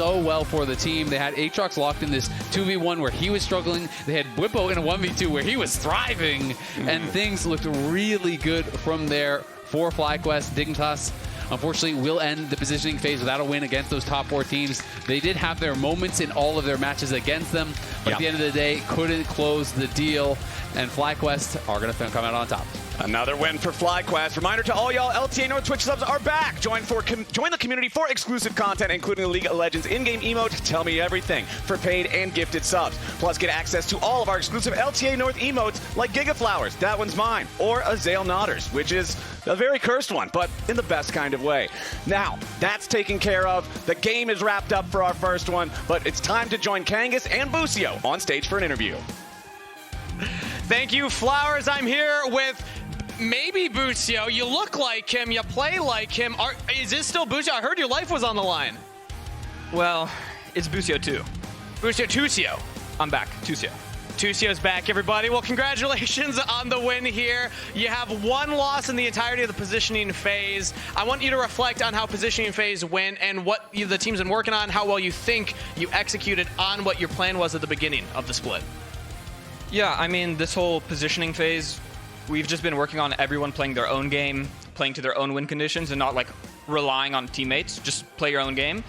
so well for the team. They had Aatrox locked in this 2v1 where he was struggling. They had Bwipo in a 1v2 where he was thriving. And things looked really good from there for FlyQuest. Dignitas, unfortunately, will end the positioning phase without a win against those top 4 teams. They did have their moments in all of their matches against them, but at the end of the day, couldn't close the deal. And FlyQuest are going to come out on top. Another win for FlyQuest. Reminder to all y'all, LTA North Twitch subs are back. Join the community for exclusive content, including the League of Legends in-game emote, Tell Me Everything, for paid and gifted subs. Plus, get access to all of our exclusive LTA North emotes, like Gigaflowers, that one's mine, or Azael Nodders, which is a very cursed one, but in the best kind of way. Now, that's taken care of. The game is wrapped up for our first one, but it's time to join Kangas and Busio on stage for an interview. Thank you, Flowers. I'm here with maybe Busio. You look like him. You play like him. Is this still Busio? I heard your life was on the line. Well, it's Busio too. Busio, Tusio. I'm back. Tusio. Tusio's back, everybody. Well, congratulations on the win here. You have one loss in the entirety of the positioning phase. I want you to reflect on how positioning phase went and what the team's been working on, how well you think you executed on what your plan was at the beginning of the split. Yeah, I mean, this whole positioning phase, we've just been working on everyone playing their own game, playing to their own win conditions, and not like relying on teammates. Just play your own game.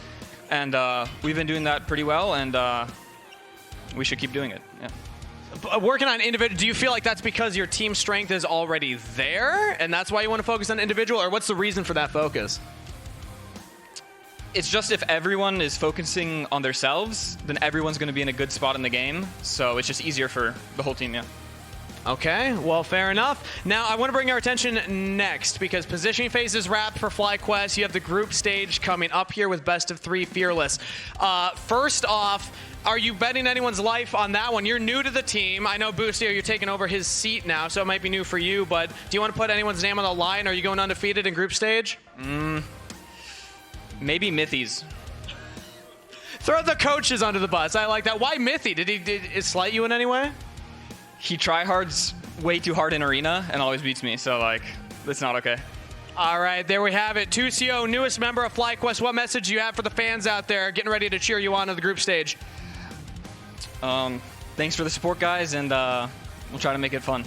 And we've been doing that pretty well, and we should keep doing it. Yeah. Working on individual, do you feel like that's because your team strength is already there, and that's why you want to focus on individual, or what's the reason for that focus? It's just if everyone is focusing on themselves, then everyone's going to be in a good spot in the game. So it's just easier for the whole team, yeah. Okay, well, fair enough. Now, I want to bring our attention next, because positioning phase is wrapped for FlyQuest. You have the group stage coming up here with best of 3 Fearless. First off, are you betting anyone's life on that one? You're new to the team. I know, Busio, you're taking over his seat now, so it might be new for you, but do you want to put anyone's name on the line? Are you going undefeated in group stage? Maybe Mythies. Throw the coaches under the bus. I like that. Why Mythy? Did it slight you in any way? He tryhards way too hard in arena and always beats me, so like, that's not okay. All right, there we have it. Tusio, newest member of FlyQuest. What message do you have for the fans out there getting ready to cheer you on to the group stage? Thanks for the support, guys, and we'll try to make it fun.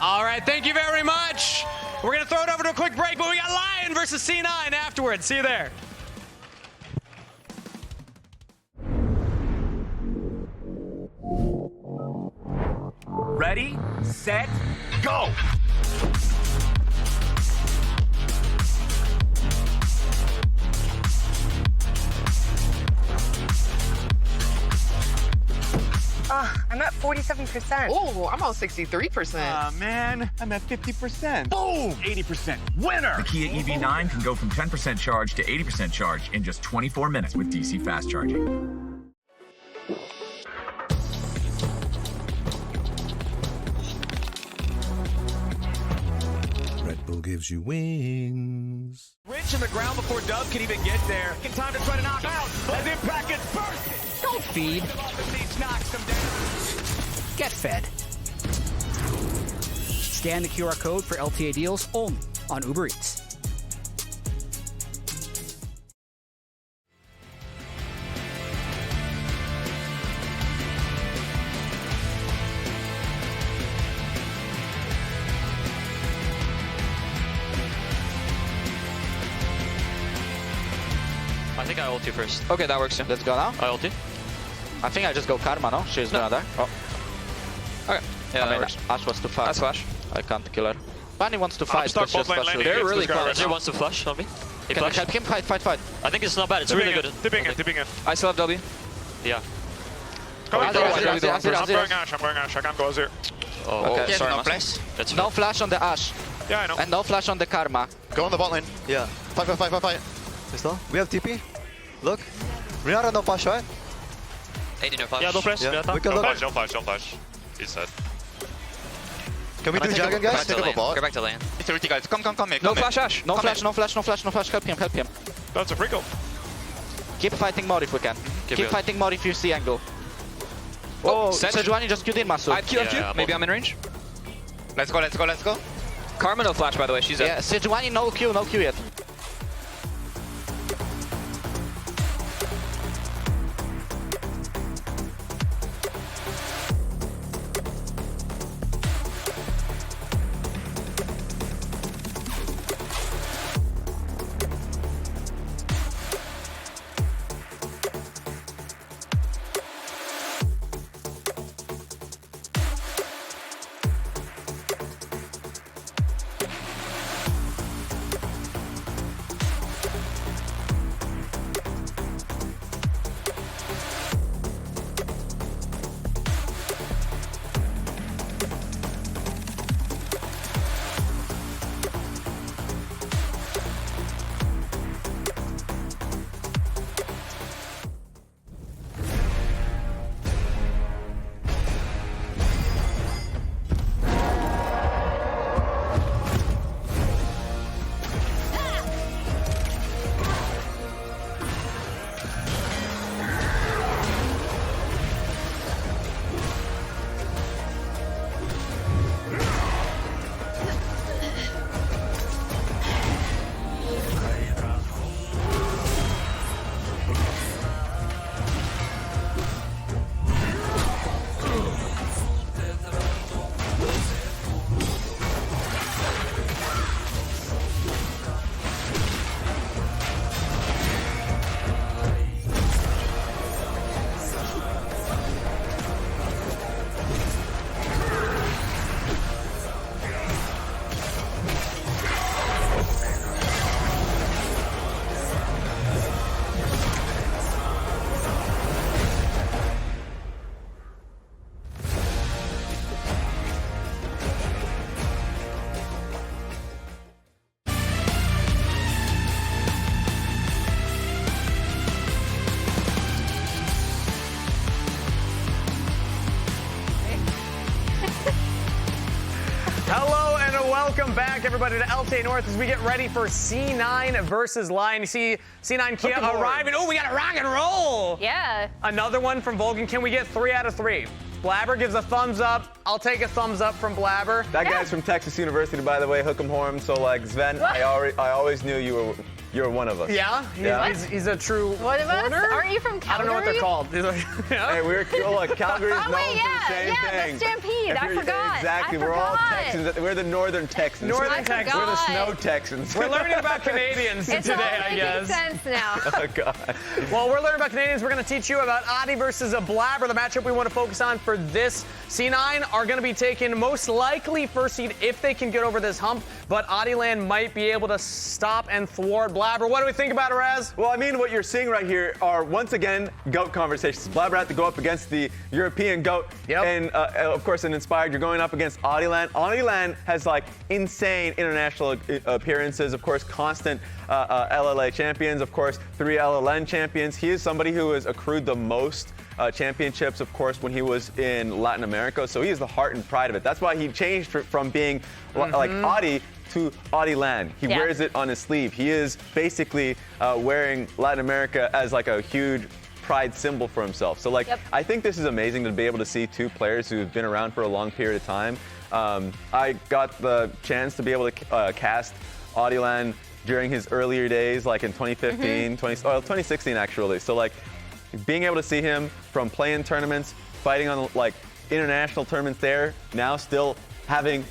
All right, thank you very much. We're going to throw it over to a quick break, but we got LYON versus C9 afterwards. See you there. Ready, set, go! I'm at 47%. Oh, I'm on 63%. Man, I'm at 50%. Boom! 80%. Winner! The Kia EV9 can go from 10% charge to 80% charge in just 24 minutes with DC fast charging. Red Bull gives you wings. Rich in the ground before Dub can even get there. In time to try to knock out as Impact gets bursted. Don't feed. Get fed. Scan the QR code for LTA deals only on Uber Eats. I think I ult you first. Okay, that works too. Let's go now. I ult you. I think I just go Karma, no? She's gonna die. Oh. Okay. Yeah, that works. Ash was too fast. That's flash. I can't kill her. Bunny wants to fight, but just flash. They're really close. He wants to flash on me. He Can I help him? Fight. I think it's not bad. It's really good. Dipping it. I still have W. Yeah. I'm going Ash. I can't go Azir. Oh, okay. sorry, No flash. No flash on the Ash. Yeah, I know. And no flash on the Karma. Go on the bot lane. Yeah. Fight. Pistol. We have TP. Look. Rihanna no flash, right? 80 no flash. Yeah, no flash. Yeah. We can look. Don't flash. He's dead. Can we do Dragon, guys? Take up a bot. Go back to lane. 30 guys. Come. No flash, Ash. No flash. Help him. That's a free goal. Keep fighting more if we can. Keep fighting more if you see angle. Oh, Sejuani just queued in, Masu. I Q. Maybe I'm in range. Let's go. Karma no flash, by the way. She's yeah, Sejuani no Q yet. Welcome back, everybody, to LTA North as we get ready for C9 versus LYON. You see C9 Kia arriving. Oh, we got a rock and roll. Yeah. Another one from Vulcan. Can we get 3 out of 3? Blaber gives a thumbs up. I'll take a thumbs up from Blaber. That guy's from Texas University, by the way, hook 'em horn. So like Zven, I always knew you were one of us. Yeah? He's a true One of us? horner? Aren't you from Calgary? I don't know what they're called. Hey, we're cool. Like, Calgary's known for the same thing. the Stampede. I forgot. Exactly. We're all Texans. We're the Northern Texans. Northern Texans. We're the Snow Texans. We're learning about Canadians today, I guess. It's all making sense now. Oh, God. Well, we're learning about Canadians. We're going to teach you about Oddie versus a Blaber. The matchup we want to focus on for this C9 are going to be taking most likely first seed if they can get over this hump. But Oddielan might be able to stop and thwart Blaber. What do we think about it, Raz? Well, I mean, what you're seeing right here are, once again, GOAT conversations. Blaber had to go up against the European GOAT. Yep. And, of course, in Inspired, you're going up against Oddielan. Oddielan has, like, insane international appearances. Of course, constant LLA champions. Of course, 3 LLN champions. He is somebody who has accrued the most championships, of course, when he was in Latin America. So he is the heart and pride of it. That's why he changed from being like Oddie to Oddielan. He wears it on his sleeve. He is basically wearing Latin America as like a huge pride symbol for himself. So like, I think this is amazing to be able to see 2 players who've been around for a long period of time. I got the chance to be able to cast Oddielan during his earlier days, like in 2015, 2016 actually. So like, being able to see him from play-in tournaments, fighting on like international tournaments there, now still having,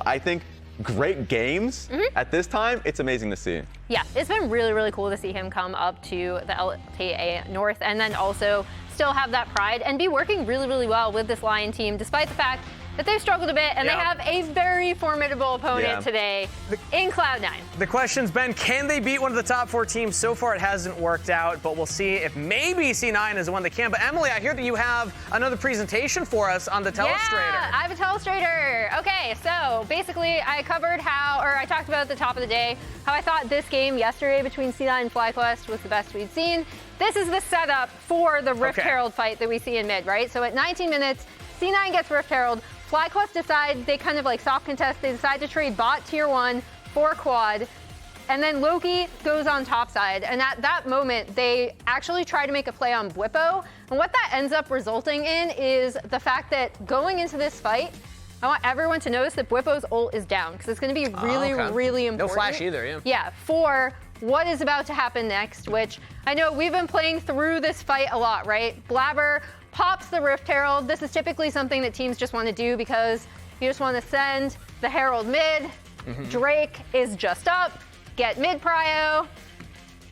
I think, great games at this time, it's amazing to see. Yeah, it's been really, really cool to see him come up to the LTA North and then also still have that pride and be working really, really well with this LYON team, despite the fact that they've struggled a bit and they have a very formidable opponent today in Cloud9. The question's been, can they beat one of the top 4 teams? So far, it hasn't worked out, but we'll see if maybe C9 is the one that can. But Emily, I hear that you have another presentation for us on the telestrator. Yeah, I have a telestrator. Okay, so basically I I talked about at the top of the day how I thought this game yesterday between C9 and FlyQuest was the best we'd seen. This is the setup for the Rift Herald fight that we see in mid, right? So at 19 minutes, C9 gets Rift Herald. FlyQuest decide, they kind of like soft contest, they decide to trade bot tier 1 for quad, and then Loki goes on top side. And at that moment, they actually try to make a play on Bwipo. And what that ends up resulting in is the fact that going into this fight, I want everyone to notice that Bwipo's ult is down, because it's going to be really, really important. No flash either, Yeah, for what is about to happen next, which I know we've been playing through this fight a lot, right? Blaber pops the Rift Herald. This is typically something that teams just want to do because you just want to send the Herald mid. Drake is just up, get mid prio,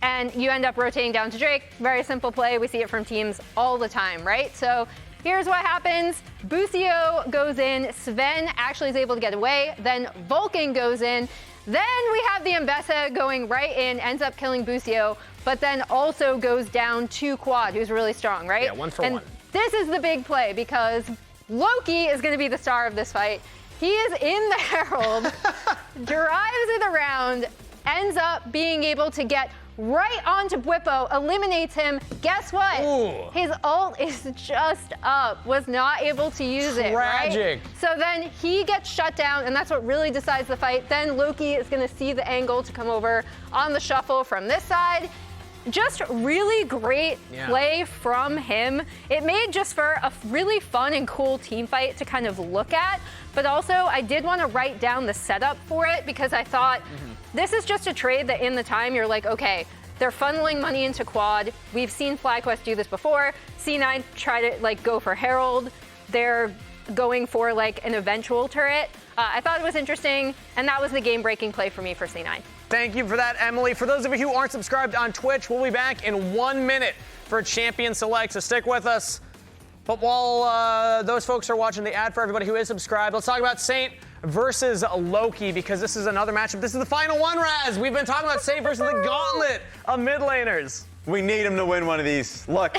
and you end up rotating down to Drake. Very simple play. We see it from teams all the time, right? So here's what happens. Tusio goes in. Zven actually is able to get away. Then Vulcan goes in. Then we have the Mbessa going right in, ends up killing Tusio, but then also goes down to Quad, who's really strong, right? Yeah, 1 for 1. This is the big play because Loki is going to be the star of this fight. He is in the Herald, drives it around, ends up being able to get right onto Bwipo, eliminates him. Guess what? Ooh. His ult is just up, was not able to use it, Tragic. right? So then he gets shut down, and that's what really decides the fight. Then Loki is going to see the angle to come over on the shuffle from this side. Just really great play from him. It made just for a really fun and cool team fight to kind of look at, but also I did want to write down the setup for it because I thought this is just a trade that in the time you're like, okay, they're funneling money into quad. We've seen FlyQuest do this before. C9 try to like go for Herald. They're going for like an eventual turret. I thought it was interesting, and that was the game-breaking play for me for C9. Thank you for that, Emily. For those of you who aren't subscribed on Twitch, we'll be back in 1 minute for Champion Select, so stick with us. But while those folks are watching the ad, for everybody who is subscribed, let's talk about Saint versus Loki, because this is another matchup. This is the final one, Raz. We've been talking about Saint versus the gauntlet of mid laners. We need him to win one of these. Look,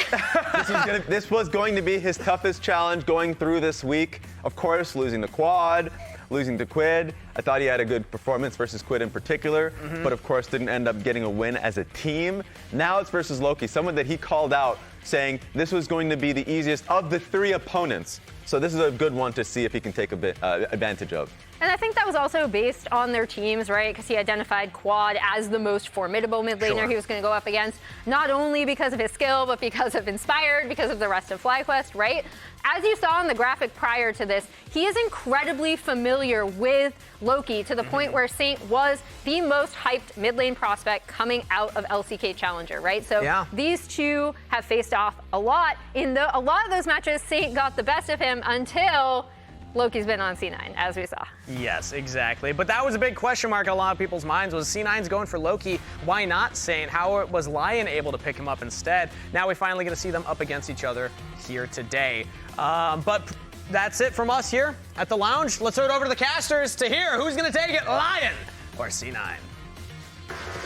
this was going to be his toughest challenge going through this week. Of course, losing to Quad, losing to Quid. I thought he had a good performance versus Quid in particular, but of course didn't end up getting a win as a team. Now it's versus Loki, someone that he called out saying this was going to be the easiest of the 3 opponents. So this is a good one to see if he can take a bit advantage of. And I think that was also based on their teams, right? Because he identified Quad as the most formidable mid laner he was going to go up against, not only because of his skill, but because of Inspired, because of the rest of FlyQuest, right? As you saw in the graphic prior to this, he is incredibly familiar with Loki to the point where Saint was the most hyped mid lane prospect coming out of LCK Challenger, right? So these two have faced off a lot. In a lot of those matches, Saint got the best of him until Loki's been on C9, as we saw. Yes, exactly. But that was a big question mark in a lot of people's minds, was C9's going for Loki, why not Saint? How was LYON able to pick him up instead? Now we finally get to see them up against each other here today. But that's it from us here at the lounge. Let's throw it over to the casters to hear who's going to take it, LYON or C9.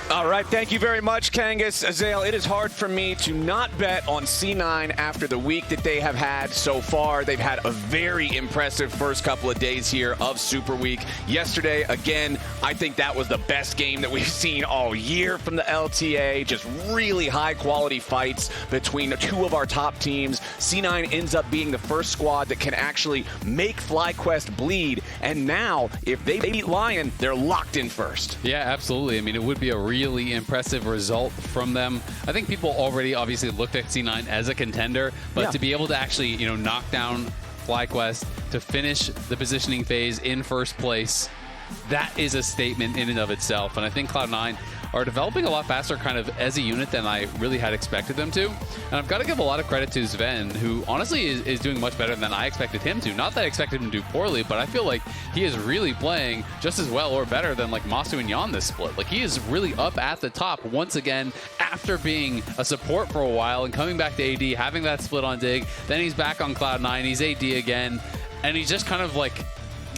All right, thank you very much, Kangas. Azael, it is hard for me to not bet on C9 after the week that they have had so far. They've had a very impressive first couple of days here of Super Week. Yesterday, again, I think that was the best game that we've seen all year from the LTA. Just really high-quality fights between 2 of our top teams. C9 ends up being the first squad that can actually make FlyQuest bleed. And now, if they beat LYON, they're locked in first. Yeah, absolutely. I mean, it would be a really impressive result from them. I think people already obviously looked at C9 as a contender, but to be able to actually, you know, knock down FlyQuest, to finish the positioning phase in first place, that is a statement in and of itself. And I think Cloud9 are developing a lot faster kind of as a unit than I really had expected them to. And I've got to give a lot of credit to Zven, who honestly is doing much better than I expected him to. Not that I expected him to do poorly, but I feel like he is really playing just as well or better than like Masu and LYON this split. Like he is really up at the top once again after being a support for a while and coming back to AD, having that split on Dig. Then he's back on Cloud9, he's AD again, and he's just kind of like,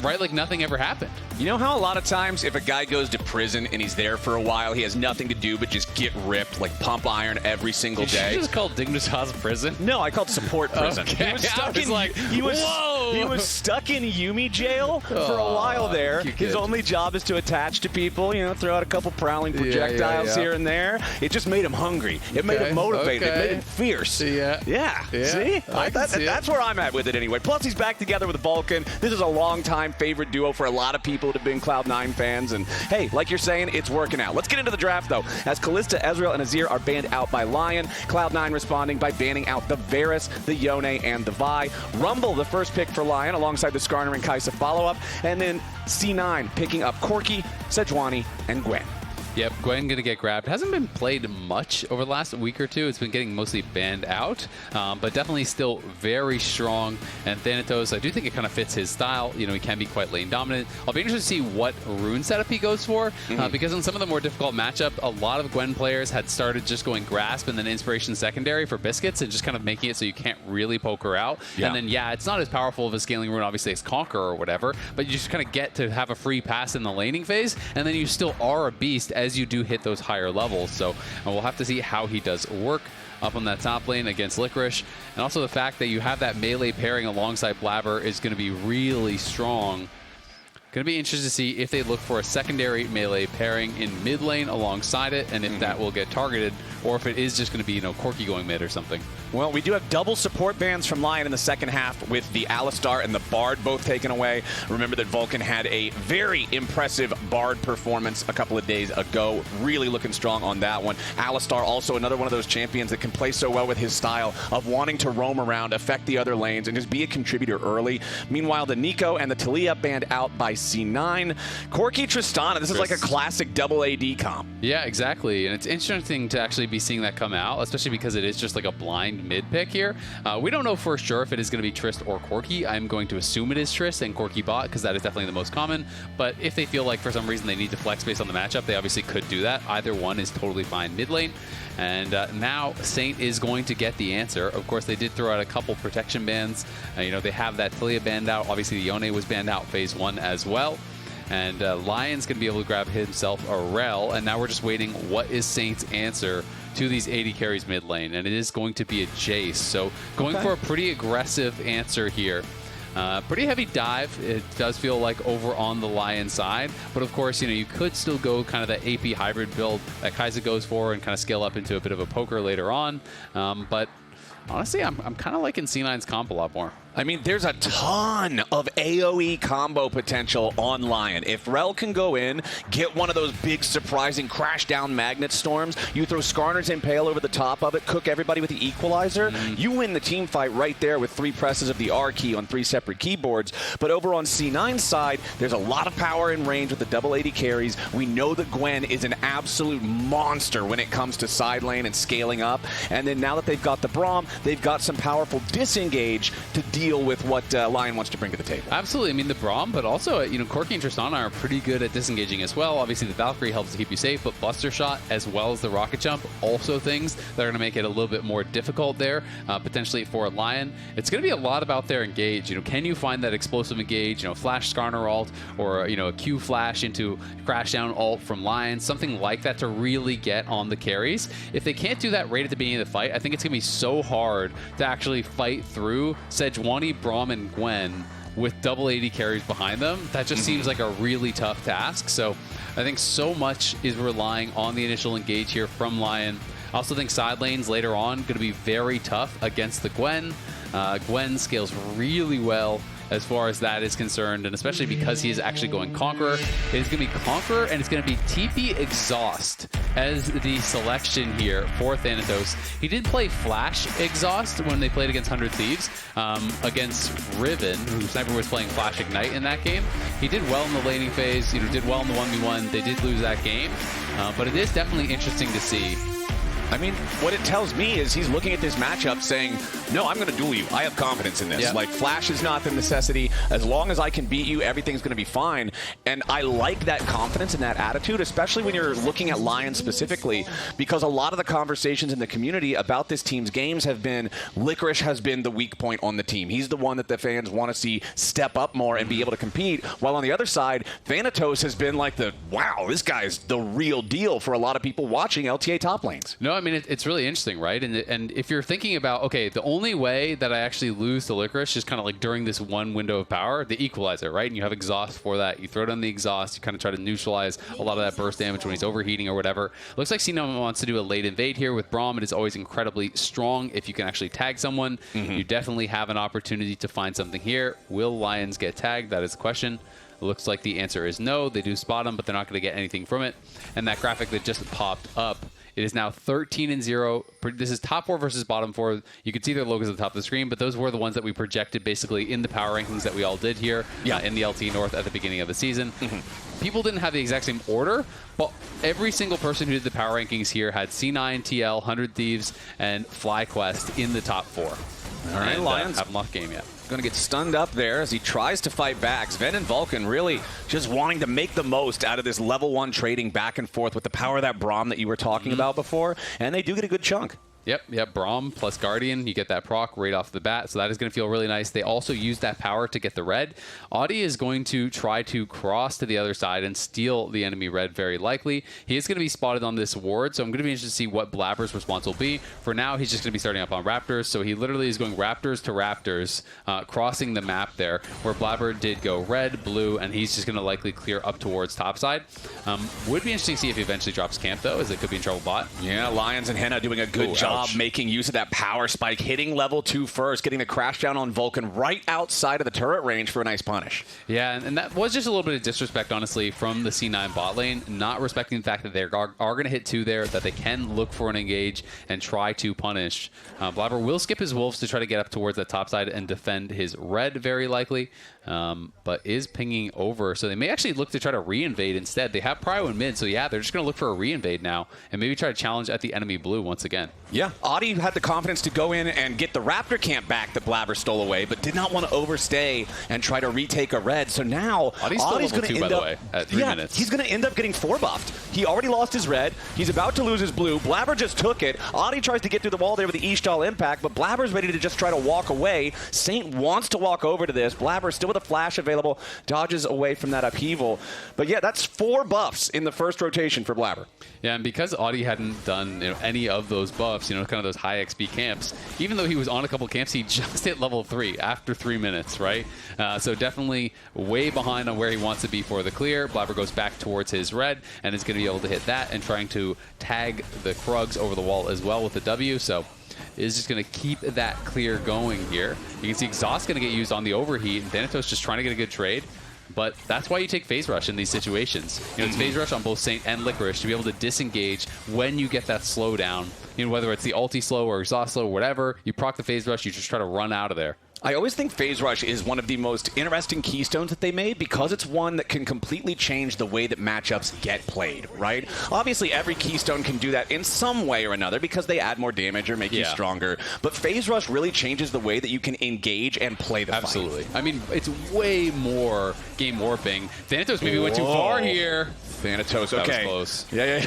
right, like nothing ever happened. You know how a lot of times if a guy goes to prison and he's there for a while, he has nothing to do but just get ripped, like pump iron every single day? Did you just call Dignitas prison? No, I called support prison. Okay. He was stuck in, like, he was stuck in Yumi jail for a while there. His only job is to attach to people, you know, throw out a couple prowling projectiles here and there. It just made him hungry. It made him motivated. It made him fierce. Yeah. See? That's where I'm at with it anyway. Plus, he's back together with Vulcan. This is a long-time favorite duo for a lot of people that have been Cloud9 fans. And hey, like you're saying, it's working out. Let's get into the draft, though. As Kalista, Ezreal, and Azir are banned out by LYON. Cloud9 responding by banning out the Varus, the Yone, and the Vi. Rumble, the first pick for LYON, alongside the Skarner and Kai'Sa follow-up. And then C9 picking up Corki, Sejuani, and Gwen. Yep, Gwen going to get grabbed. Hasn't been played much over the last week or two. It's been getting mostly banned out, but definitely still very strong. And Thanatos, I do think it kind of fits his style. You know, he can be quite lane dominant. I'll be interested to see what rune setup he goes for, because in some of the more difficult matchup, a lot of Gwen players had started just going Grasp and then Inspiration secondary for Biscuits and just kind of making it so you can't really poke her out. And then, yeah, it's not as powerful of a scaling rune, obviously, as Conqueror or whatever, but you just kind of get to have a free pass in the laning phase, and then you still are a beast as you do hit those higher levels. So we'll have to see how he does work up on that top lane against Licorice. And also the fact that you have that melee pairing alongside Blaber is going to be really strong. Going to be interested to see if they look for a secondary melee pairing in mid lane alongside it, and if that will get targeted, or if it is just going to be, you know, Corki going mid or something. Well, we do have double support bans from LYON in the second half with the Alistar and the Bard both taken away. Remember that Vulcan had a very impressive Bard performance a couple of days ago. Really looking strong on that one. Alistar also another one of those champions that can play so well with his style of wanting to roam around, affect the other lanes, and just be a contributor early. Meanwhile, the Nico and the Talia banned out by C9. Corki Tristana, this is like a classic double AD comp. Yeah, exactly. And it's interesting to actually be seeing that come out, especially because it is just like a blind mid pick here. We don't know for sure if it is going to be Trist or Corki. I'm going to assume it is Trist and Corki bot, because that is definitely the most common. But if they feel like for some reason they need to flex based on the matchup, they obviously could do that. Either one is totally fine mid lane. And now Saint is going to get the answer. Of course, they did throw out a couple protection bans. You know, they have that Talia banned out. Obviously, the Yone was banned out phase 1 as well. And LYON's going to be able to grab himself a Rell. And now we're just waiting, what is Saint's answer to these AD carries mid lane? And it is going to be a Jayce. So going for a pretty aggressive answer here. Pretty heavy dive, it does feel like, over on the LYON side. But of course, you know, you could still go kind of the AP hybrid build that Kai'Sa goes for and kind of scale up into a bit of a poker later on. But honestly, I'm kind of liking C9's comp a lot more. I mean, there's a ton of AoE combo potential on Lion. If Rell can go in, get one of those big, surprising crash-down magnet storms, you throw Skarner's Impale over the top of it, cook everybody with the Equalizer, you win the team fight right there with 3 presses of the R key on 3 separate keyboards. But over on C9's side, there's a lot of power in range with the double AD carries. We know that Gwen is an absolute monster when it comes to side lane and scaling up. And then now that they've got the Braum, they've got some powerful disengage to deal with what Lion wants to bring to the table. Absolutely. I mean, the Braum, but also, Corki and Tristana are pretty good at disengaging as well. Obviously, the Valkyrie helps to keep you safe, but Buster Shot as well as the Rocket Jump, also things that are going to make it a little bit more difficult there, potentially for Lion. It's going to be a lot about their engage. Can you find that explosive engage, flash Skarner ult, or, a Q flash into crash down ult from Lion, something like that to really get on the carries. If they can't do that right at the beginning of the fight, I think it's going to be so hard to actually fight through Sejuani, Braum, and Gwen with double AD carries behind them. That just seems like a really tough task. So I think so much is relying on the initial engage here from Lion. I also think side lanes later on going to be very tough against the Gwen. Gwen scales really well as far as that is concerned, and especially because he is actually going Conqueror. It is going to be Conqueror, and it's going to be TP Exhaust as the selection here for Thanatos. He did play Flash Exhaust when they played against 100 Thieves, against Riven, who Sniper was playing Flash Ignite in that game. He did well in the laning phase, did well in the 1v1. They did lose that game, but it is definitely interesting to see. I mean, what it tells me is he's looking at this matchup saying, no, I'm going to duel you. I have confidence in this. Yeah. Like, Flash is not the necessity. As long as I can beat you, everything's going to be fine. And I like that confidence and that attitude, especially when you're looking at Lion specifically, because a lot of the conversations in the community about this team's games have been, Licorice has been the weak point on the team. He's the one that the fans want to see step up more and be able to compete. While on the other side, Thanatos has been like wow, this guy's the real deal for a lot of people watching LTA top lanes. No, I mean, it's really interesting, right? And if you're thinking about, okay, the only way that I actually lose to Licorice is kind of like during this one window of power, the Equalizer, right? And you have exhaust for that. You throw down the exhaust, you kind of try to neutralize a lot of that burst damage when he's overheating or whatever. Looks like C9 wants to do a late invade here with Braum. It is always incredibly strong if you can actually tag someone. You definitely have an opportunity to find something here. Will Lyonz get tagged? That is the question. It looks like the answer is no. They do spot him, but they're not going to get anything from it. And that graphic that just popped up, it is now 13-0. This is top 4 versus bottom 4. You can see their logos at the top of the screen, but those were the ones that we projected basically in the power rankings that we all did here in the LTA North at the beginning of the season. People didn't have the exact same order, but every single person who did the power rankings here had C9, TL, 100 Thieves, and FlyQuest in the top 4. All right, Lyonz haven't lost game yet. Going to get stunned up there as he tries to fight back. Zven and Vulcan really just wanting to make the most out of this level 1 trading back and forth with the power of that Braum that you were talking about before, and they do get a good chunk. Yep, Braum plus Guardian, you get that proc right off the bat, so that is going to feel really nice. They also use that power to get the red. Audie is going to try to cross to the other side and steal the enemy red very likely. He is going to be spotted on this ward, so I'm going to be interested to see what Blaber's response will be. For now, he's just going to be starting up on Raptors, so he literally is going Raptors to Raptors, crossing the map there, where Blaber did go red, blue, and he's just going to likely clear up towards topside. Would be interesting to see if he eventually drops camp, though, as it could be in trouble bot. Yeah, Lyonz and Hena doing a good job making use of that power spike, hitting level 2 first, getting the crash down on Vulcan right outside of the turret range for a nice punish. Yeah, and that was just a little bit of disrespect, honestly, from the C9 bot lane, not respecting the fact that they are going to hit 2 there, that they can look for an engage and try to punish. Blaber will skip his wolves to try to get up towards that top side and defend his red, very likely, but is pinging over, so they may actually look to try to re-invade instead. They have Prio in mid, so yeah, they're just going to look for a re-invade now and maybe try to challenge at the enemy blue once again. Yeah, Audie had the confidence to go in and get the Raptor camp back that Blaber stole away, but did not want to overstay and try to retake a red. So now Audie's going to end up, at 3 minutes. He's going to end up getting 4 buffed. He already lost his red. He's about to lose his blue. Blaber just took it. Audie tries to get through the wall there with the Ishtal impact, but Blaber's ready to just try to walk away. Saint wants to walk over to this. Blaber still with a flash available, dodges away from that upheaval. But yeah, that's 4 buffs in the first rotation for Blaber. Yeah, and because Audie hadn't done any of those buffs, camps, you know, kind of those high XP camps. Even though he was on a couple camps, he just hit level 3 after 3 minutes, right? So definitely way behind on where he wants to be for the clear. Blaber goes back towards his red and is going to be able to hit that and trying to tag the Krugs over the wall as well with the W. So is just going to keep that clear going here. You can see Exhaust going to get used on the overheat, and Thanatos just trying to get a good trade. But that's why you take Phase Rush in these situations. You know, it's Phase Rush on both Saint and Licorice to be able to disengage when you get that slowdown. You know, whether it's the ulti slow or exhaust slow or whatever, you proc the Phase Rush, you just try to run out of there. I always think Phase Rush is one of the most interesting keystones that they made because it's one that can completely change the way that matchups get played, right? Obviously, every keystone can do that in some way or another because they add more damage or make you stronger. But Phase Rush really changes the way that you can engage and play the Absolutely. fight. I mean, it's way more game warping. Thanatos maybe went too far here. Thanatos, That okay. was close. Yeah.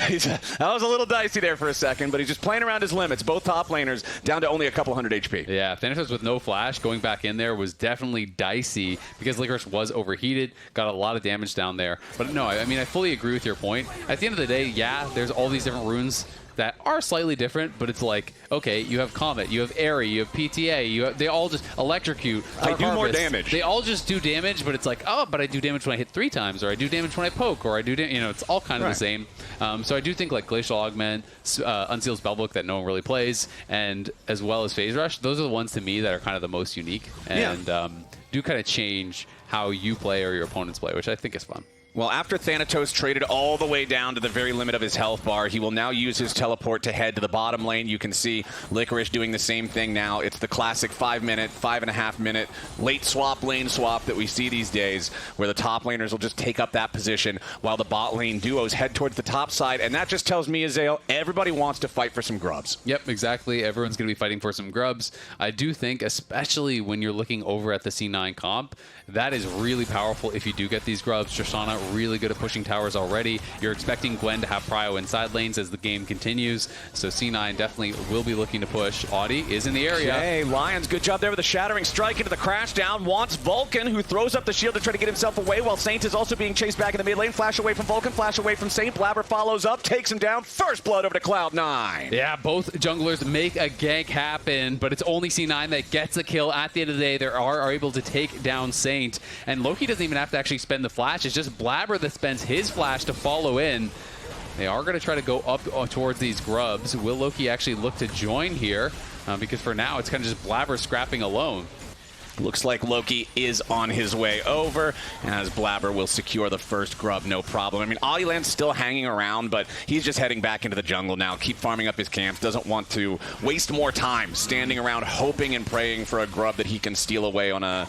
That was a little dicey there for a second, but he's just playing around his limits. Both top laners down to only a couple hundred HP. Yeah, Thanatos with no flash going back in there was definitely dicey because Licorice was overheated, got a lot of damage down there. But no, I mean, I fully agree with your point. At the end of the day, yeah, there's all these different runes that are slightly different, but it's like, okay, you have Comet, you have Airy, you have PTA, they all just electrocute. I do more damage. They all just do damage, but it's like, oh, but I do damage when I hit 3 times, or I do damage when I poke, or I do, you know, it's all kind of the same. So I do think like Glacial Augment, Unsealed Spellbook that no one really plays, and as well as Phase Rush, those are the ones to me that are kind of the most unique and do kind of change how you play or your opponents play, which I think is fun. Well, after Thanatos traded all the way down to the very limit of his health bar, he will now use his teleport to head to the bottom lane. You can see Licorice doing the same thing now. It's the classic 5-minute, 5.5-minute late swap, lane swap that we see these days, where the top laners will just take up that position while the bot lane duos head towards the top side. And that just tells me, Azael, everybody wants to fight for some grubs. Yep, exactly. Everyone's going to be fighting for some grubs. I do think, especially when you're looking over at the C9 comp, that is really powerful if you do get these grubs. Tristana really good at pushing towers already. You're expecting Gwen to have prio inside lanes as the game continues. So C9 definitely will be looking to push. Audie is in the area. Hey, Lyonz, good job there with the Shattering Strike into the crash down. Wants Vulcan, who throws up the shield to try to get himself away, while Saint is also being chased back in the mid lane. Flash away from Vulcan, flash away from Saint. Blaber follows up, takes him down. First blood over to Cloud9. Yeah, both junglers make a gank happen, but it's only C9 that gets a kill. At the end of the day, they are able to take down Saint. And Loki doesn't even have to actually spend the flash. It's just Blaber that spends his flash to follow in. They are going to try to go up towards these grubs. Will Loki actually look to join here? Because for now, it's kind of just Blaber scrapping alone. Looks like Loki is on his way over, as Blaber will secure the first grub, no problem. I mean, Oddielan's still hanging around, but he's just heading back into the jungle now, keep farming up his camps, doesn't want to waste more time standing around hoping and praying for a grub that he can steal away on a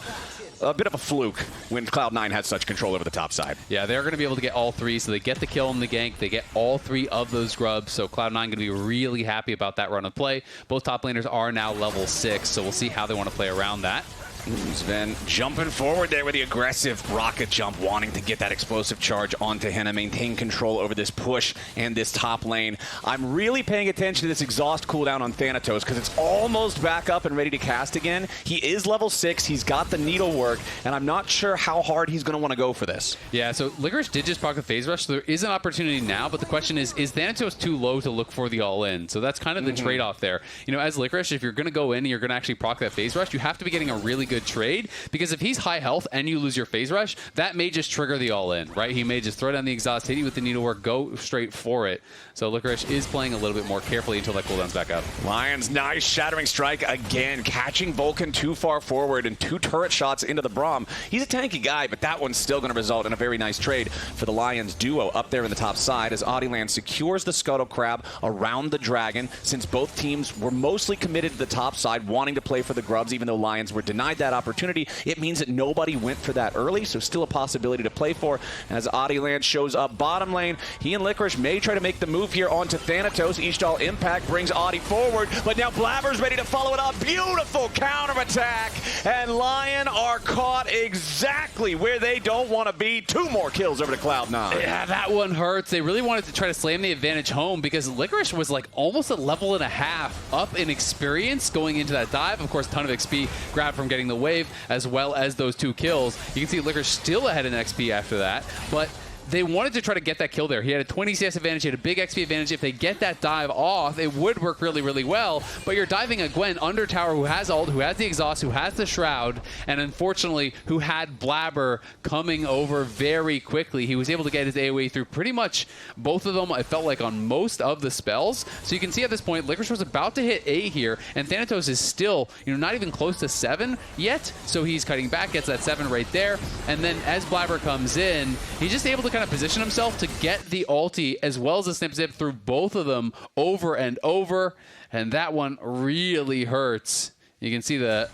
bit of a fluke when Cloud9 has such control over the top side. Yeah, they're going to be able to get all 3, so they get the kill and the gank. They get all 3 of those grubs, so Cloud9 going to be really happy about that run of play. Both top laners are now level 6, so we'll see how they want to play around that. Zven jumping forward there with the aggressive rocket jump, wanting to get that explosive charge onto Hena, maintain control over this push and this top lane. I'm really paying attention to this exhaust cooldown on Thanatos because it's almost back up and ready to cast again. He is level 6, he's got the needlework, and I'm not sure how hard he's going to want to go for this. Yeah, so Licorice did just proc a Phase Rush, so there is an opportunity now, but the question is Thanatos too low to look for the all-in? So that's kind of the trade-off there. You know, as Licorice, if you're going to go in and you're going to actually proc that Phase Rush, you have to be getting a really good trade, because if he's high health and you lose your Phase Rush, that may just trigger the all-in, right? He may just throw down the exhaust, hit you with the needlework, go straight for it. So Licorice is playing a little bit more carefully until that cooldown's back up. Lyonz, nice Shattering Strike again, catching Vulcan too far forward and 2 turret shots into the Braum. He's a tanky guy, but that one's still going to result in a very nice trade for the Lyonz duo up there in the top side as Oddielan secures the Scuttle Crab around the Dragon, since both teams were mostly committed to the top side, wanting to play for the grubs, even though Lyonz were denied that opportunity. It means that nobody went for that early, so still a possibility to play for. As Oddielan shows up bottom lane, he and Licorice may try to make the move here onto Thanatos. Ishtal Impact brings Audie forward, but now Blaber's ready to follow it up. Beautiful counterattack, and Lion are caught exactly where they don't want to be. 2 more kills over to Cloud9. Yeah, that one hurts. They really wanted to try to slam the advantage home because Licorice was like almost a level and a half up in experience going into that dive. Of course, a ton of XP grabbed from getting the wave, as well as those 2 kills. You can see Licorice still ahead in XP after that, but they wanted to try to get that kill there. He had a 20 CS advantage, he had a big XP advantage. If they get that dive off, it would work really, really well. But you're diving a Gwen under tower who has ult, who has the exhaust, who has the shroud, and unfortunately, who had Blaber coming over very quickly. He was able to get his AoE through pretty much both of them, it felt like, on most of the spells. So you can see at this point, Licorice was about to hit A here, and Thanatos is still, not even close to 7 yet. So he's cutting back, gets that 7 right there. And then as Blaber comes in, he's just able to kind of position himself to get the ulti as well as the snip zip through both of them over and over. And that one really hurts. You can see the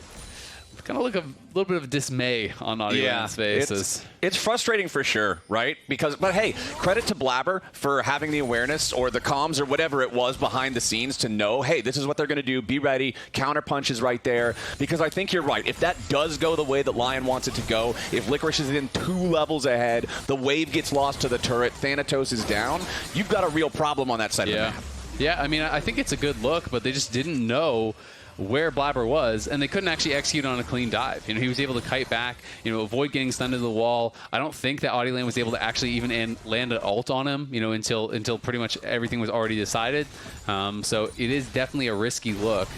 kind of look a little bit of dismay on Oddielan's faces. It's frustrating for sure, right? But hey, credit to Blaber for having the awareness or the comms or whatever it was behind the scenes to know, hey, this is what they're going to do. Be ready. Counter punch is right there. Because I think you're right. If that does go the way that LYON wants it to go, if Licorice is in 2 levels ahead, the wave gets lost to the turret, Thanatos is down, you've got a real problem on that side of the map. Yeah, I mean, I think it's a good look, but they just didn't know where Blaber was, and they couldn't actually execute on a clean dive. He was able to kite back, avoid getting stunned into the wall. I don't think that Oddielan was able to actually even land an ult on him, until pretty much everything was already decided. So it is definitely a risky look,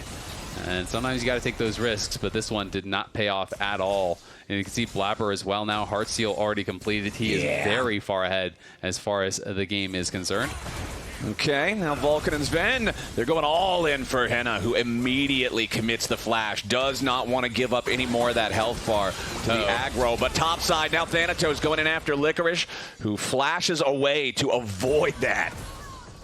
and sometimes you got to take those risks, but this one did not pay off at all. And you can see Blaber as well now. Heartsteel already completed. He is very far ahead as far as the game is concerned. Okay, now Vulcan and Zven, they're going all in for Hena, who immediately commits the flash. Does not want to give up any more of that health bar to the aggro. But topside, now Thanatos going in after Licorice, who flashes away to avoid that.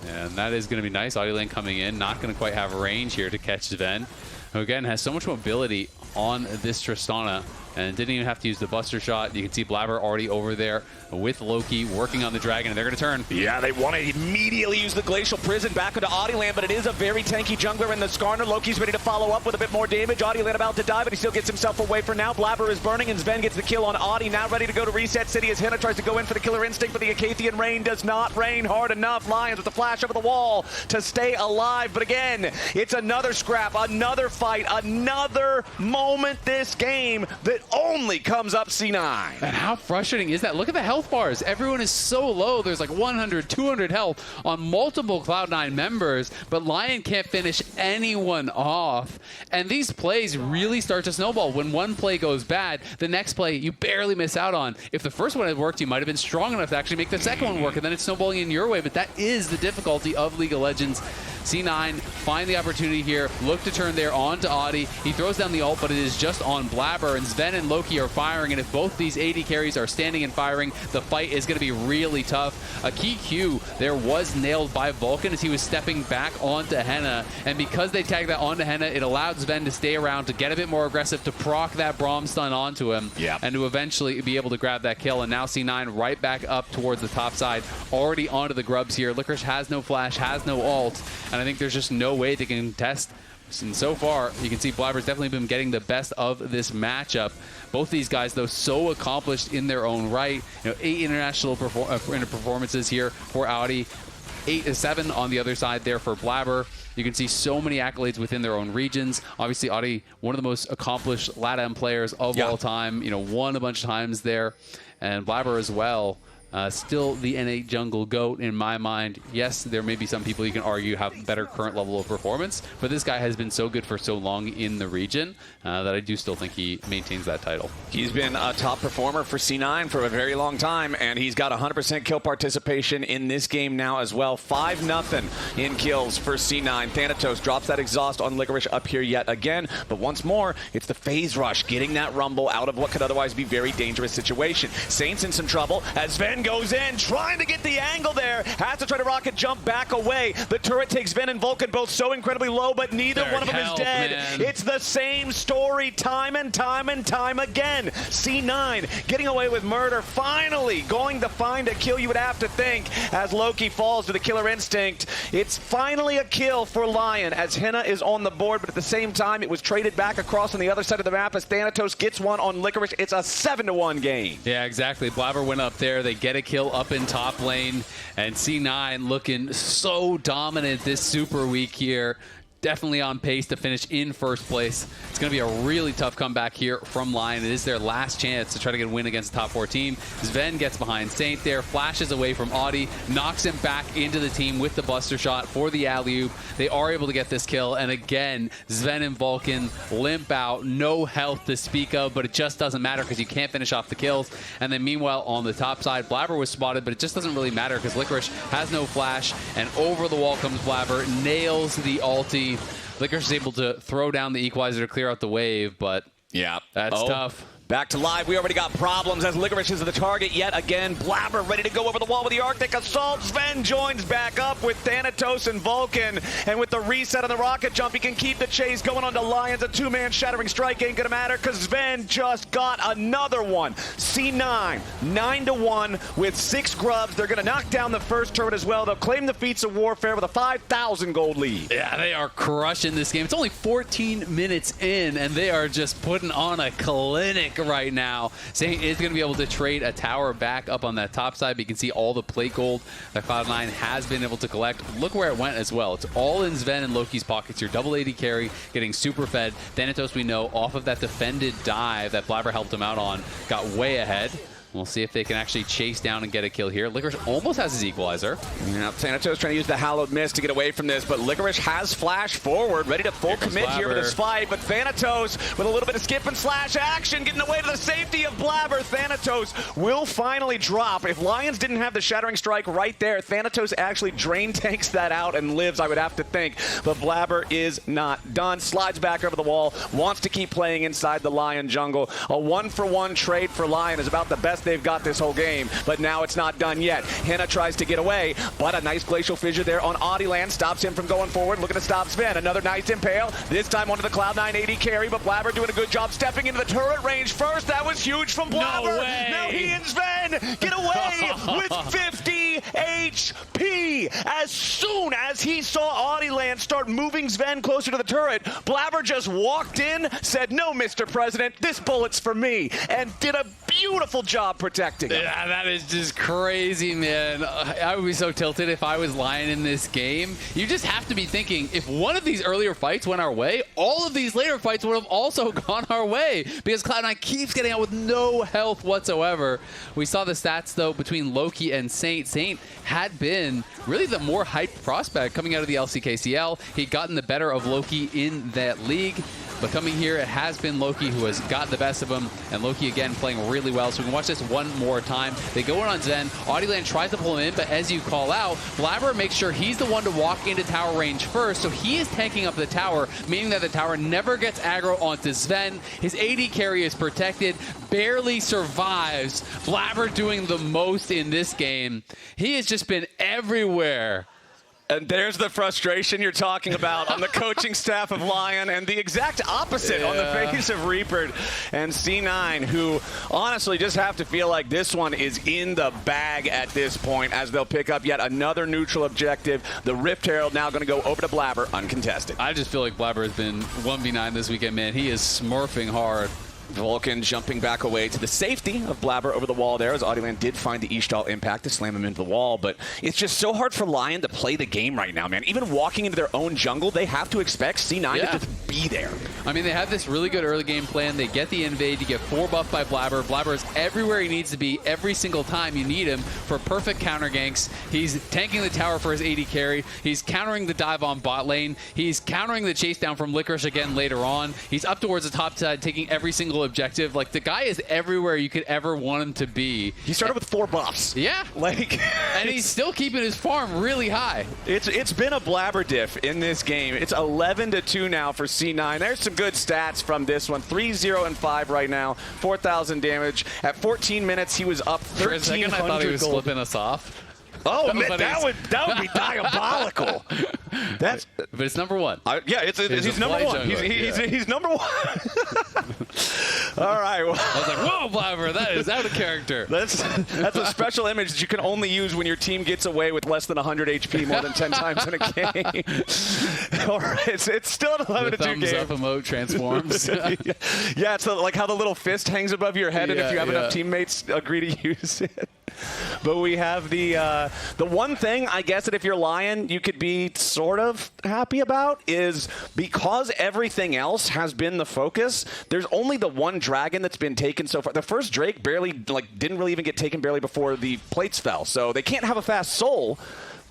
And that is going to be nice. Oddielan coming in, not going to quite have range here to catch Zven, who again has so much mobility on this Tristana and didn't even have to use the Buster Shot. You can see Blaber already over there with Loki working on the Dragon, and they're going to turn. Yeah, they want to immediately use the Glacial Prison back into Oddielan, but it is a very tanky jungler in the Skarner. Loki's ready to follow up with a bit more damage. Oddielan about to die, but he still gets himself away for now. Blaber is burning, and Zven gets the kill on Audi. Now ready to go to Reset City as Hena tries to go in for the Killer Instinct, but the Acathian Rain does not rain hard enough. Lyonz with the flash over the wall to stay alive, but again, it's another scrap, another fight, another moment this game that only comes up C9. And how frustrating is that? Look at the health bars. Everyone is so low. There's like 100, 200 health on multiple Cloud9 members, but LYON can't finish anyone off. And these plays really start to snowball. When one play goes bad, the next play you barely miss out on. If the first one had worked, you might have been strong enough to actually make the second one work, and then it's snowballing in your way. But that is the difficulty of League of Legends. C9 find the opportunity here, look to turn there onto Audi. He throws down the ult, but it is just on Blaber, and Zven and Loki are firing, and if both these AD carries are standing and firing, the fight is going to be really tough. A key Q there was nailed by Vulcan as he was stepping back onto Hena, and because they tagged that onto Hena, it allowed Zven to stay around, to get a bit more aggressive, to proc that Braum stun onto him, and to eventually be able to grab that kill. And now C9 right back up towards the top side, already onto the grubs here. Licorice has no flash, has no ult, and I think there's just no way they can contest. And so far, you can see Blaber's definitely been getting the best of this matchup. Both these guys, though, so accomplished in their own right. 8 international performances here for Audi, 7 on the other side there for Blaber. You can see so many accolades within their own regions. Obviously, Audi, one of the most accomplished LATAM players of all time. Won a bunch of times there. And Blaber as well. Still the N8 jungle GOAT in my mind. Yes, there may be some people you can argue have better current level of performance, but this guy has been so good for so long in the region that I do still think he maintains that title. He's been a top performer for C9 for a very long time, and he's got 100% kill participation in this game now as well. 5-0 in kills for C9. Thanatos drops that exhaust on Licorice up here yet again, but once more, it's the phase rush, getting that Rumble out of what could otherwise be very dangerous situation. Saints in some trouble as Zven goes in, trying to get the angle there. Has to try to rocket jump back away. The turret takes Zven and Vulcan both so incredibly low, but neither one of them is dead. Man. It's the same story time and time and time again. C9 getting away with murder, finally going to find a kill, you would have to think, as Loki falls to the Killer Instinct. It's finally a kill for LYON as Hena is on the board, but at the same time, it was traded back across on the other side of the map as Thanatos gets one on Licorice. It's a 7-1 game. Yeah, exactly. Blaber went up there. They get a kill up in top lane, and C9 looking so dominant this super week here. definitely on pace to finish in first place. It's going to be a really tough comeback here from LYON. It is their last chance to try to get a win against the top 4 team. Zven gets behind Saint there, flashes away from Audie, knocks him back into the team with the buster shot for the alley-oop. They are able to get this kill, and again, Zven and Vulcan limp out, no health to speak of, but it just doesn't matter because you can't finish off the kills. And then meanwhile, on the top side, Blaber was spotted, but it just doesn't really matter because Licorice has no flash, and over the wall comes Blaber, nails the ulti. Licorice is able to throw down the equalizer to clear out the wave, but yeah, that's tough. Back to live. We already got problems as Licorice is the target yet again. Blaber ready to go over the wall with the Arctic Assault. Zven joins back up with Thanatos and Vulcan. And with the reset on the rocket jump, he can keep the chase going on to Lyonz. A 2-man shattering strike ain't gonna matter because Zven just got another one. C9, 9-1 with 6 grubs. They're gonna knock down the first turret as well. They'll claim the feats of warfare with a 5,000 gold lead. Yeah, they are crushing this game. It's only 14 minutes in, and they are just putting on a clinic right now. Saint is going to be able to trade a tower back up on that top side, but you can see all the plate gold that Cloud9 has been able to collect. Look where it went as well. It's all in Zven and Loki's pockets. Your double AD carry getting super fed. Thanatos, we know, off of that defended dive that Blaber helped him out on, got way ahead. We'll see if they can actually chase down and get a kill here. Licorice almost has his equalizer. Yeah, Thanatos trying to use the Hallowed Mist to get away from this, but Licorice has flash forward, ready to full commit here for this fight. But Thanatos, with a little bit of skip and slash action, getting away to the safety of Blaber. Thanatos will finally drop. If Lyonz didn't have the Shattering Strike right there, Thanatos actually drain tanks that out and lives, I would have to think. But Blaber is not done. Slides back over the wall, wants to keep playing inside the LYON jungle. A 1-for-1 trade for LYON is about the best they've got this whole game, but now it's not done yet. Hena tries to get away, but a nice Glacial Fissure there on Oddielan stops him from going forward. Looking to stop Zven. Another nice impale, this time onto the Cloud9 AD carry, but Blaber doing a good job stepping into the turret range first. That was huge from Blaber. No way. Now he and Zven get away with 50 HP. As soon as he saw Oddielan start moving Zven closer to the turret, Blaber just walked in, said, "No, Mr. President, this bullet's for me," and did a beautiful job protecting him. Yeah, that is just crazy, man. I would be so tilted if I was LYON in this game. You just have to be thinking, if one of these earlier fights went our way, all of these later fights would have also gone our way because Cloud9 keeps getting out with no health whatsoever. We saw the stats, though, between Loki and Saint. Saint had been really the more hyped prospect coming out of the LCKCL. He'd gotten the better of Loki in that league. But coming here, it has been Loki who has got the best of him, and Loki again playing really well. So we can watch this one more time. They go in on Zven. Oddielan tries to pull him in, but as you call out, Blaber makes sure he's the one to walk into tower range first. So he is tanking up the tower, meaning that the tower never gets aggro onto Zven. His AD carry is protected, barely survives. Blaber doing the most in this game. He has just been everywhere. And there's the frustration you're talking about on the coaching staff of LYON, and the exact opposite on the face of Reaper and C9, who honestly just have to feel like this one is in the bag at this point as they'll pick up yet another neutral objective. The Rift Herald now going to go over to Blaber uncontested. I just feel like Blaber has been 1v9 this weekend, man. He is smurfing hard. Vulcan jumping back away to the safety of Blaber over the wall there, as Oddielan did find the Ishtal impact to slam him into the wall. But it's just so hard for LYON to play the game right now, man. Even walking into their own jungle, they have to expect C9 to just be there. I mean, they have this really good early game plan. They get the invade, you get 4 buff by Blaber. Blaber is everywhere he needs to be every single time you need him for perfect counter ganks. He's tanking the tower for his AD carry. He's countering the dive on bot lane. He's countering the chase down from Licorice again later on. He's up towards the top side, taking every single objective. Like, the guy is everywhere you could ever want him to be. He started with 4 buffs. Yeah. Like, and he's still keeping his farm really high. It's been a Blaber diff in this game. It's 11-2 now for C9. There's some good stats from this one. 3-0-5 right now. 4,000 damage. At 14 minutes, he was up 1,300 For a second, I thought he was gold. flipping us off. Oh, man, that would be diabolical. But it's number 1. Yeah, he's number 1. He's number 1. All right. Well, I was like, whoa, Blaber, that is out of character. That's a special image that you can only use when your team gets away with less than 100 HP more than 10 times in a game. All right, it's still an 11-2 the thumbs game. up emote transforms. Yeah, it's like how the little fist hangs above your head, and if you have enough teammates agree to use it. But we have the one thing, I guess, that if you're Lion, you could be sort of happy about is because everything else has been the focus, there's only the one dragon that's been taken so far. The first Drake didn't really even get taken barely before the plates fell, so they can't have a fast soul.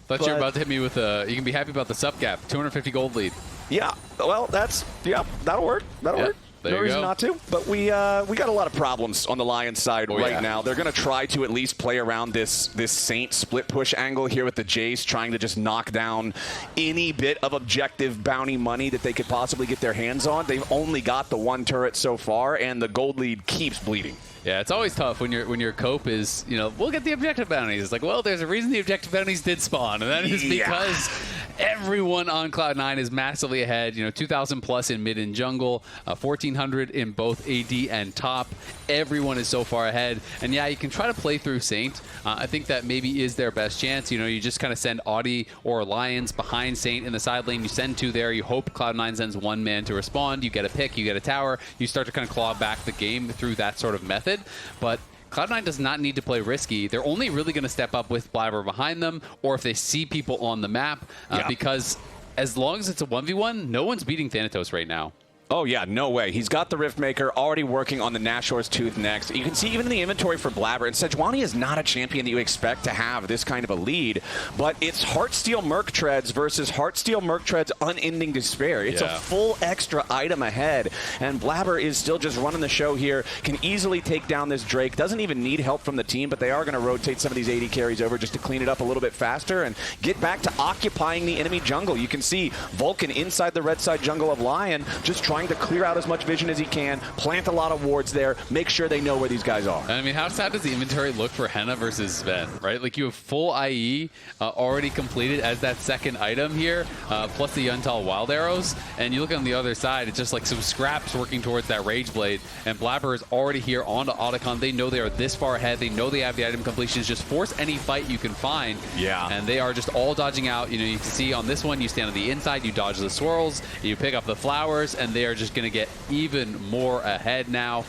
Thought you were about to hit me with you can be happy about the sub gap, 250 gold lead. Yeah, well, that'll work. That'll work. No reason not to. But we got a lot of problems on the Lions side now. They're going to try to at least play around this Saint split push angle here with the Jayce, trying to just knock down any bit of objective bounty money that they could possibly get their hands on. They've only got the one turret so far, and the gold lead keeps bleeding. Yeah, it's always tough when your cope is, we'll get the objective bounties. It's like, well, there's a reason the objective bounties did spawn, and that is because everyone on Cloud9 is massively ahead. 2,000 plus in mid and jungle, 1,400 in both AD and top. Everyone is so far ahead. And yeah, you can try to play through Saint. I think that maybe is their best chance. You just kind of send Audie or Lyonz behind Saint in the side lane. You send 2 there. You hope Cloud9 sends 1 man to respond. You get a pick. You get a tower. You start to kind of claw back the game through that sort of method. But Cloud9 does not need to play risky. They're only really going to step up with Blaber behind them, or if they see people on the map, because as long as it's a 1v1, no one's beating Thanatos right now. Oh, yeah, no way. He's got the Riftmaker already working on the Nashor's Tooth next. You can see even in the inventory for Blaber, and Sejuani is not a champion that you expect to have this kind of a lead, but it's Heartsteel Merc Treads versus Heartsteel Merc Treads Unending Despair. It's a full extra item ahead, and Blaber is still just running the show here, can easily take down this Drake, doesn't even need help from the team, but they are going to rotate some of these AD carries over just to clean it up a little bit faster and get back to occupying the enemy jungle. You can see Vulcan inside the red side jungle of Lion, just trying to clear out as much vision as he can, plant a lot of wards there, make sure they know where these guys are. And I mean, how sad does the inventory look for Hena versus Zven, right? Like, you have full IE already completed as that second item here, plus the Yuntal Wild Arrows, and you look on the other side, it's just like some scraps working towards that Rage Blade, and Blaber is already here onto Oddielan. They know they are this far ahead. They know they have the item completions. Just force any fight you can find. Yeah. And they are just all dodging out. You can see on this one, you stand on the inside, you dodge the swirls, you pick up the flowers, and they are just going to get even more ahead now.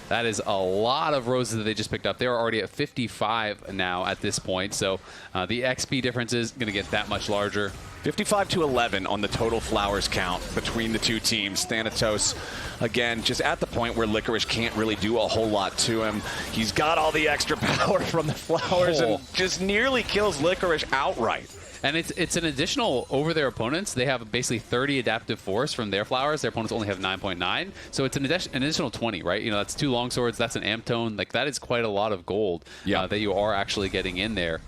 That is a lot of roses that they just picked up. They're already at 55 now at this point, so the XP difference is going to get that much larger. 55 to 11 on the total flowers count between the two teams. Thanatos, again, just at the point where Licorice can't really do a whole lot to him. He's got all the extra power from the flowers and just nearly kills Licorice outright. And it's an additional over their opponents. They have basically 30 adaptive force from their flowers. Their opponents only have 9.9. So it's an additional 20, right? That's 2 longswords. That's an amp tone. Like, that is quite a lot of gold that you are actually getting in there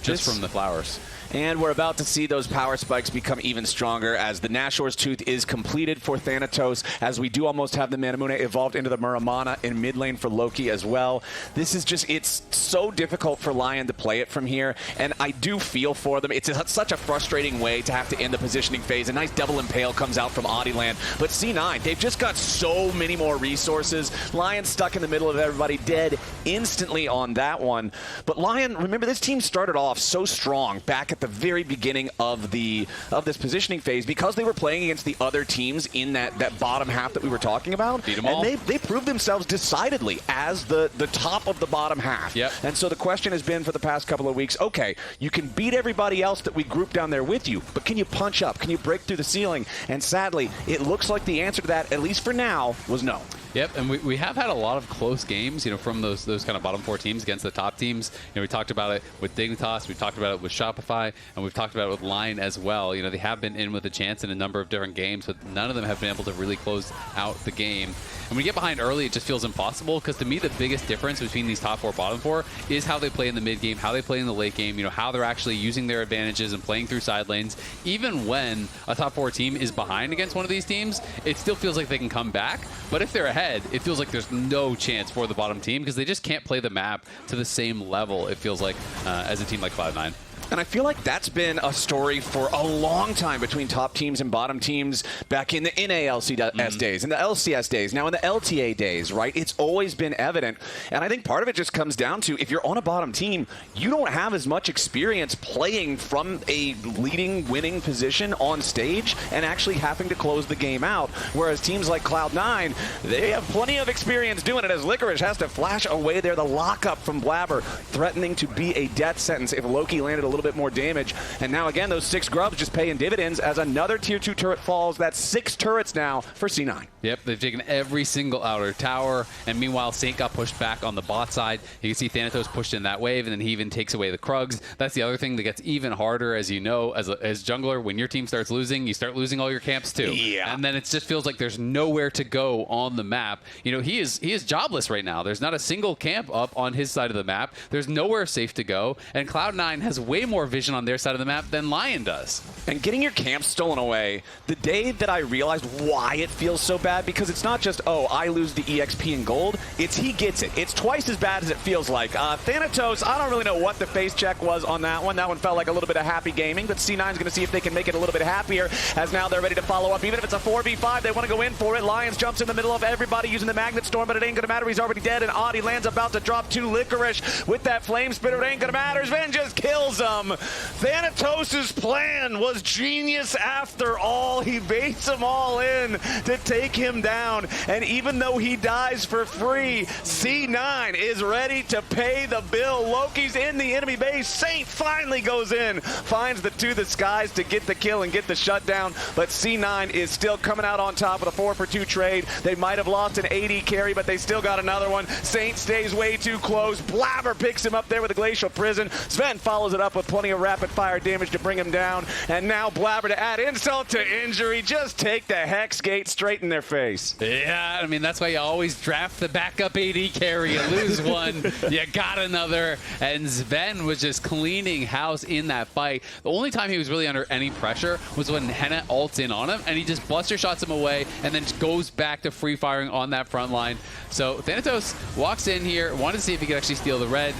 just from the flowers. And we're about to see those power spikes become even stronger as the Nashor's Tooth is completed for Thanatos, as we do almost have the Manamune evolved into the Muramana in mid lane for Loki as well. This is just, it's so difficult for Lion to play it from here, and I do feel for them. It's such a frustrating way to have to end the positioning phase. A nice double impale comes out from Oddielan, but C9, they've just got so many more resources. Lion stuck in the middle of everybody, dead instantly on that one. But Lion, remember, this team started off so strong back at the very beginning of this positioning phase because they were playing against the other teams in that bottom half that we were talking about. Beat them all. And they proved themselves decidedly as the top of the bottom half. Yep. And so the question has been for the past couple of weeks, okay, you can beat everybody else that we grouped down there with you, but can you punch up? Can you break through the ceiling? And sadly, it looks like the answer to that, at least for now, was no. Yep, and we have had a lot of close games, from those kind of bottom 4 teams against the top teams. We talked about it with Dignitas, we talked about it with Shopify, and we've talked about it with Lion as well. They have been in with a chance in a number of different games, but none of them have been able to really close out the game. And when you get behind early, it just feels impossible, because to me, the biggest difference between these top 4, bottom 4 is how they play in the mid game, how they play in the late game, how they're actually using their advantages and playing through side lanes. Even when a top 4 team is behind against one of these teams, it still feels like they can come back. But if they're ahead, it feels like there's no chance for the bottom team because they just can't play the map to the same level, it feels like, as a team like Cloud9. And I feel like that's been a story for a long time between top teams and bottom teams back in the NALCS days, in the LCS days, now in the LTA days, right? It's always been evident. And I think part of it just comes down to if you're on a bottom team, you don't have as much experience playing from a leading, winning position on stage and actually having to close the game out. Whereas teams like Cloud9, they have plenty of experience doing it as Licorice has to flash away there. The lockup from Blaber threatening to be a death sentence if Loki landed a little bit more damage. And now again, those 6 grubs just paying dividends as another tier 2 turret falls. That's 6 turrets now for C9. Yep, they've taken every single outer tower, and meanwhile, Saint got pushed back on the bot side. You can see Thanatos pushed in that wave, and then he even takes away the Krugs. That's the other thing that gets even harder, as you know, as jungler, when your team starts losing, you start losing all your camps too. Yeah. And then it just feels like there's nowhere to go on the map. You know, he is jobless right now. There's not a single camp up on his side of the map. There's nowhere safe to go, and Cloud9 has way more vision on their side of the map than LYON does. And getting your camp stolen away, the day that I realized why it feels so bad, because it's not just, oh, I lose the EXP and gold, it's he gets it. It's twice as bad as it feels like. Thanatos, I don't really know what the face check was on that one. That one felt like a little bit of happy gaming, but C9's going to see if they can make it a little bit happier, as now they're ready to follow up. Even if it's a 4v5, they want to go in for it. Lyonz jumps in the middle of everybody using the Magnet Storm, but it ain't going to matter. He's already dead, and Oddielan's about to drop to Licorice with that Flame Spitter. It ain't going to matter. Zven just kills him. Thanatos' plan was genius after all. He baits them all in to take him down. And even though he dies for free, C9 is ready to pay the bill. Loki's in the enemy base. Saint finally goes in, finds the To the Skies to get the kill and get the shutdown. But C9 is still coming out on top with a 4-for-2 trade. They might have lost an AD carry, but they still got another one. Saint stays way too close. Blaber picks him up there with a Glacial Prison. Zven follows it up with plenty of rapid fire damage to bring him down. And now Blaber, to add insult to injury, just take the Hex Gate straight in their face. Yeah, I mean, that's why you always draft the backup AD carry. You lose one, you got another. And Zven was just cleaning house in that fight. The only time he was really under any pressure was when Hena ults in on him, and he just buster shots him away and then goes back to free firing on that front line. So Thanatos walks in here, wanted to see if he could actually steal the red.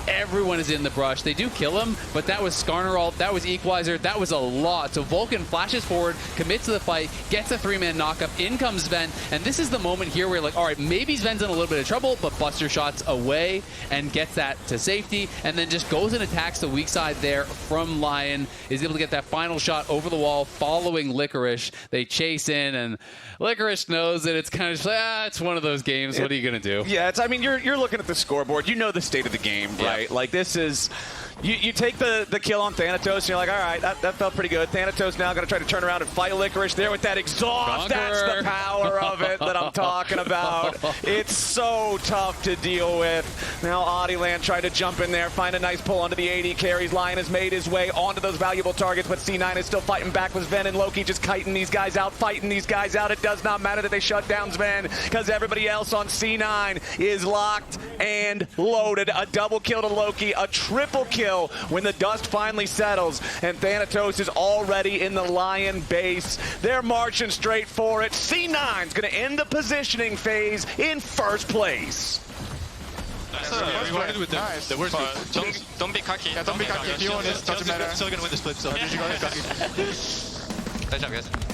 Everyone is in the brush. They do kill him, but that was Skarner ult, that was Equalizer, that was a lot. So Vulcan flashes forward, commits to the fight, gets a 3-man knockup, in comes Zven, and this is the moment here where you're like, all right, maybe Zven's in a little bit of trouble, but buster shots away and gets that to safety, and then just goes and attacks the weak side there from LYON, is able to get that final shot over the wall following Licorice. They chase in, and Licorice knows that it's kind of just like, it's one of those games. What are you going to do? Yeah, I mean, you're looking at the scoreboard. You know the state of the game, right? Yeah. Like, this is... You take the kill on Thanatos, and you're like, all right, that felt pretty good. Thanatos now going to try to turn around and fight Licorice there with that exhaust. That's the power of it that I'm talking about. It's so tough to deal with. Now Oddielan tried to jump in there, find a nice pull onto the AD carries. LYON has made his way onto those valuable targets, but C9 is still fighting back with Zven and Loki just kiting these guys out, fighting these guys out. It does not matter that they shut down Zven, because everybody else on C9 is locked and loaded. A double kill to Loki, a triple kill when the dust finally settles, and Thanatos is already in the LYON base. They're marching straight for it. C9's going to end the positioning phase in first place. Don't be cocky. Yeah, don't be cocky. If you want this, doesn't matter. Still gonna win the split, so. Nice job, guys.